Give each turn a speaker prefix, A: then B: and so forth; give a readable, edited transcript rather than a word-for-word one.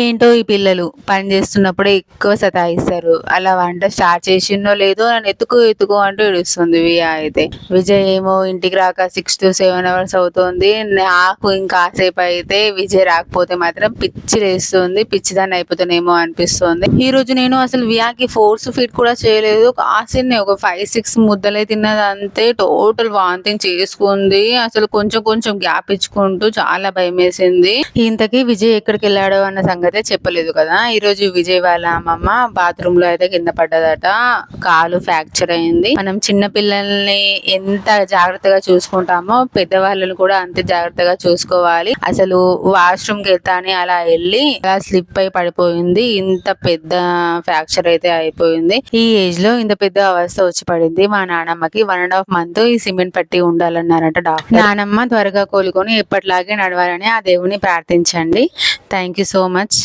A: ఏంటో ఈ పిల్లలు పని చేస్తున్నప్పుడే ఎక్కువ సతాయిస్తారు. అలా వంట స్టార్ట్ చేసిందో లేదో నన్ను ఎత్తుకో అంటూ ఏడుస్తుంది వియా అయితే. విజయ్ ఏమో ఇంటికి రాక 6 to 7 hours అవుతుంది. నాకు ఇంకాసేపు అయితే విజయ్ రాకపోతే మాత్రం పిచ్చి లేస్తుంది. పిచ్చిదాన్ని అయిపోతానేమో అనిపిస్తుంది. ఈ రోజు నేను అసలు వియాకి ఫోర్స్ ఫీడ్ కూడా చేయలేదు. కాసిన్ని ఒక 5-6 ముద్దలే తిన్నది అంతే. టోటల్ వాంతింగ్ చేసుకుంది. అసలు కొంచెం గ్యాప్ ఇచ్చుకుంటూ చాలా భయం వేసింది. ఇంతకీ విజయ్ ఎక్కడికి వెళ్ళాడో అన్న సంగతి చెప్పలేదు కదా. ఈ రోజు విజయ్ వాళ్ళ అమ్మమ్మ బాత్రూమ్ లో అయితే కింద పడ్డదట. కాలు ఫ్రాక్చర్ అయింది. మనం చిన్న పిల్లల్ని ఎంత జాగ్రత్తగా చూసుకుంటామో పెద్దవాళ్ళని కూడా అంతే జాగ్రత్తగా చూసుకోవాలి. అసలు వాష్రూమ్ కి వెళ్తానే అలా వెళ్ళి అలా స్లిప్ అయి పడిపోయింది. ఇంత పెద్ద ఫ్రాక్చర్ అయితే అయిపోయింది. ఈ ఏజ్ లో ఇంత పెద్ద అవస్థ వచ్చి పడింది. మా నానమ్మకి 1.5 month ఈ సిమెంట్ పట్టి ఉండాలన్నారట డాక్టర్. నానమ్మ త్వరగా కోలుకొని ఎప్పటిలాగే నడవాలని ఆ దేవుని ప్రార్థించండి. Thank you so much.